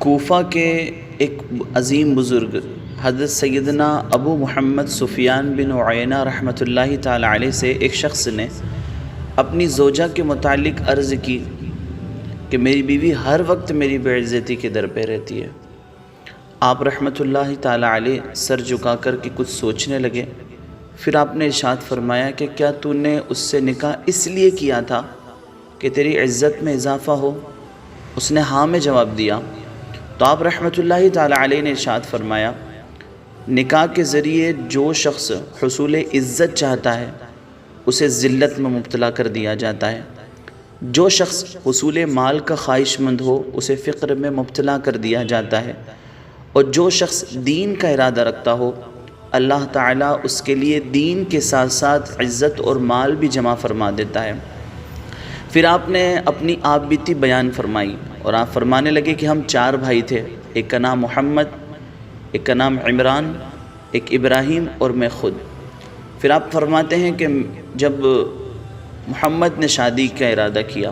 کوفہ کے ایک عظیم بزرگ حضرت سیدنا ابو محمد سفیان بن عیینہ رحمۃ اللہ تعالی علیہ سے ایک شخص نے اپنی زوجہ کے متعلق عرض کی کہ میری بیوی ہر وقت میری بے عزتی کے در پہ رہتی ہے۔ آپ رحمۃ اللہ تعالی علیہ سر جھکا کر کے کچھ سوچنے لگے، پھر آپ نے ارشاد فرمایا کہ کیا تو نے اس سے نکاح اس لیے کیا تھا کہ تیری عزت میں اضافہ ہو؟ اس نے ہاں میں جواب دیا۔ تو آپ رحمۃ اللہ تعالی علیہ نے ارشاد فرمایا، نکاح کے ذریعے جو شخص حصول عزت چاہتا ہے اسے ذلت میں مبتلا کر دیا جاتا ہے، جو شخص حصول مال کا خواہش مند ہو اسے فقر میں مبتلا کر دیا جاتا ہے، اور جو شخص دین کا ارادہ رکھتا ہو اللہ تعالیٰ اس کے لیے دین کے ساتھ ساتھ عزت اور مال بھی جمع فرما دیتا ہے۔ پھر آپ نے اپنی آپ بیتی بیان فرمائی اور آپ فرمانے لگے کہ ہم 4 بھائی تھے، ایک کا نام محمد، ایک کا نام عمران، ایک ابراہیم اور میں خود۔ پھر آپ فرماتے ہیں کہ جب محمد نے شادی کا ارادہ کیا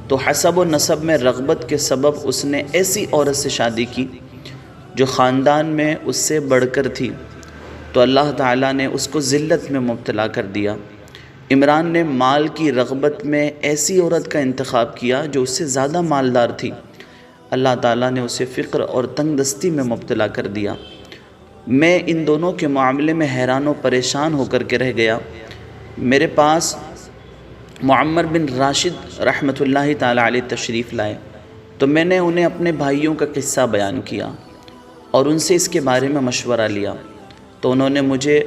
تو حسب و نسب میں رغبت کے سبب اس نے ایسی عورت سے شادی کی جو خاندان میں اس سے بڑھ کر تھی، تو اللہ تعالیٰ نے اس کو ذلت میں مبتلا کر دیا۔ عمران نے مال کی رغبت میں ایسی عورت کا انتخاب کیا جو اس سے زیادہ مالدار تھی، اللہ تعالیٰ نے اسے فقر اور تنگ دستی میں مبتلا کر دیا۔ میں ان دونوں کے معاملے میں حیران و پریشان ہو کر کے رہ گیا۔ میرے پاس معمر بن راشد رحمۃ اللہ تعالی علیہ تشریف لائے تو میں نے انہیں اپنے بھائیوں کا قصہ بیان کیا اور ان سے اس کے بارے میں مشورہ لیا، تو انہوں نے مجھے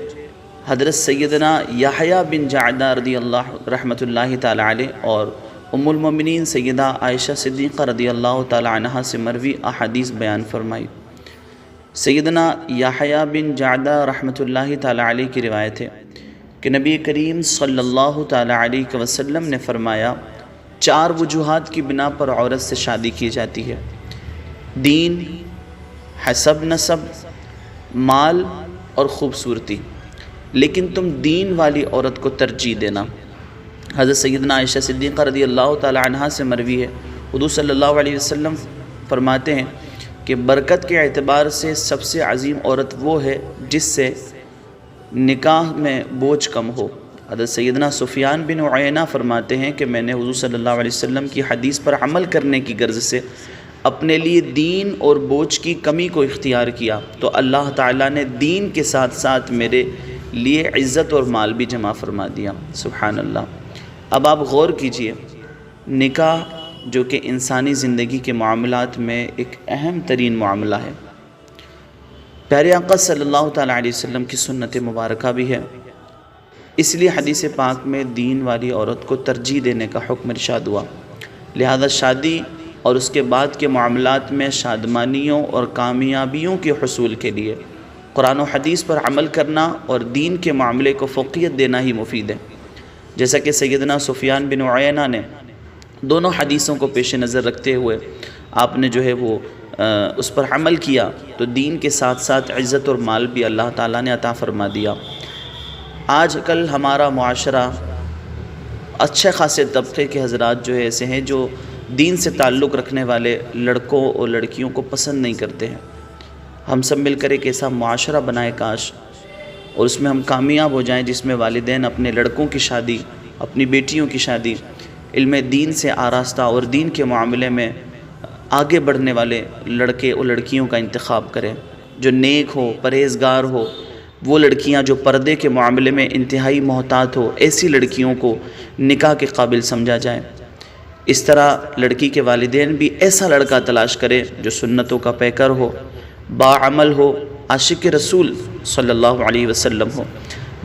حضرت سیدنا یحییٰ بن جعدہ رضی اللہ رحمۃ اللہ تعالی علیہ اور ام المومنین سیدہ عائشہ صدیقہ رضی اللہ تعالی عنہا سے مروی احادیث بیان فرمائی۔ سیدنا یحییٰ بن جعدہ رحمۃ اللہ تعالی علیہ کی روایت ہے کہ نبی کریم صلی اللہ تعالی علیہ وسلم نے فرمایا، 4 وجوہات کی بنا پر عورت سے شادی کی جاتی ہے: دین، حسب نسب، مال اور خوبصورتی، لیکن تم دین والی عورت کو ترجیح دینا۔ حضرت سیدنا عائشہ صدیقہ رضی اللہ تعالی عنہا سے مروی ہے، حضور صلی اللہ علیہ وسلم فرماتے ہیں کہ برکت کے اعتبار سے سب سے عظیم عورت وہ ہے جس سے نکاح میں بوجھ کم ہو۔ حضرت سیدنا سفیان بن عیینہ فرماتے ہیں کہ میں نے حضور صلی اللہ علیہ وسلم کی حدیث پر عمل کرنے کی غرض سے اپنے لیے دین اور بوجھ کی کمی کو اختیار کیا، تو اللہ تعالیٰ نے دین کے ساتھ ساتھ میرے لیے عزت اور مال بھی جمع فرما دیا۔ سبحان اللہ۔ اب آپ غور کیجئے، نکاح جو کہ انسانی زندگی کے معاملات میں ایک اہم ترین معاملہ ہے، پیارے آقا صلی اللہ تعالیٰ علیہ وسلم کی سنت مبارکہ بھی ہے، اس لیے حدیث پاک میں دین والی عورت کو ترجیح دینے کا حکم ارشاد ہوا۔ لہذا شادی اور اس کے بعد کے معاملات میں شادمانیوں اور کامیابیوں کے حصول کے لیے قرآن و حدیث پر عمل کرنا اور دین کے معاملے کو فوقیت دینا ہی مفید ہے۔ جیسا کہ سیدنا سفیان بن عیینہ نے دونوں حدیثوں کو پیش نظر رکھتے ہوئے آپ نے جو ہے وہ اس پر عمل کیا، تو دین کے ساتھ ساتھ عزت اور مال بھی اللہ تعالیٰ نے عطا فرما دیا۔ آج کل ہمارا معاشرہ اچھے خاصے طبقے کے حضرات جو ہے ایسے ہیں جو دین سے تعلق رکھنے والے لڑکوں اور لڑکیوں کو پسند نہیں کرتے ہیں۔ ہم سب مل کر ایک ایسا معاشرہ بنائے کاش، اور اس میں ہم کامیاب ہو جائیں جس میں والدین اپنے لڑکوں کی شادی، اپنی بیٹیوں کی شادی علم دین سے آراستہ اور دین کے معاملے میں آگے بڑھنے والے لڑکے اور لڑکیوں کا انتخاب کریں، جو نیک ہو، پرہیزگار ہو۔ وہ لڑکیاں جو پردے کے معاملے میں انتہائی محتاط ہو، ایسی لڑکیوں کو نکاح کے قابل سمجھا جائے۔ اس طرح لڑکی کے والدین بھی ایسا لڑکا تلاش کرے جو سنتوں کا پیکر ہو، باعمل ہو، عاشق رسول صلی اللہ علیہ وسلم ہو۔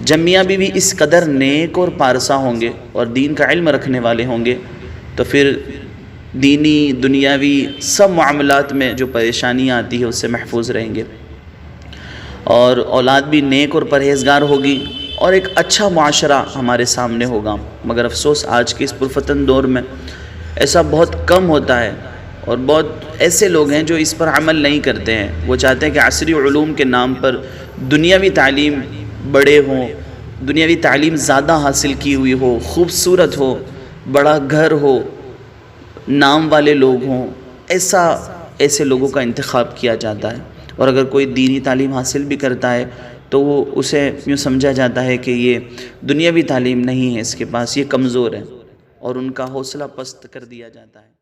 جب میاں بیوی اس قدر نیک اور پارسا ہوں گے اور دین کا علم رکھنے والے ہوں گے تو پھر دینی دنیاوی سب معاملات میں جو پریشانیاں آتی ہیں اس سے محفوظ رہیں گے، اور اولاد بھی نیک اور پرہیزگار ہوگی، اور ایک اچھا معاشرہ ہمارے سامنے ہوگا۔ مگر افسوس آج کے اس پرفتن دور میں ایسا بہت کم ہوتا ہے، اور بہت ایسے لوگ ہیں جو اس پر عمل نہیں کرتے ہیں۔ وہ چاہتے ہیں کہ عصری علوم کے نام پر دنیاوی تعلیم بڑے ہوں، دنیاوی تعلیم زیادہ حاصل کی ہوئی ہو، خوبصورت ہو، بڑا گھر ہو، نام والے لوگ ہوں، ایسا ایسے لوگوں کا انتخاب کیا جاتا ہے، اور اگر کوئی دینی تعلیم حاصل بھی کرتا ہے تو وہ اسے یوں سمجھا جاتا ہے کہ یہ دنیاوی تعلیم نہیں ہے اس کے پاس، یہ کمزور ہے، اور ان کا حوصلہ پست کر دیا جاتا ہے۔